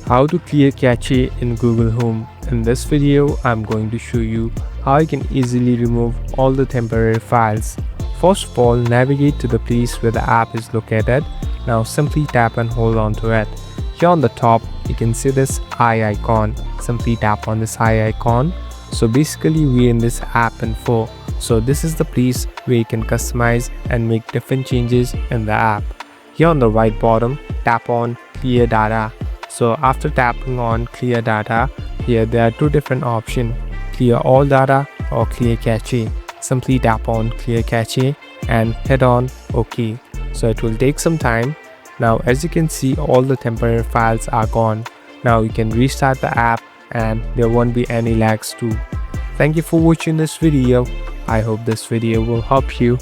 How to clear cache in Google Home. In this video, I'm going to show you how you can easily remove all the temporary files. First of all, navigate to the place where the app is located. Now simply tap and hold on to it. Here on the top, you can see this eye icon. Simply tap on this eye icon. So basically we're in this app info. So this is the place where you can customize and make different changes in the app. Here on the right bottom, tap on clear data. So after tapping on clear data, here there are two different options, clear all data or clear cache. Simply tap on clear cache and hit on OK. So it will take some time. Now as you can see, all the temporary files are gone. Now you can restart the app and there won't be any lags too. Thank you for watching this video. I hope this video will help you.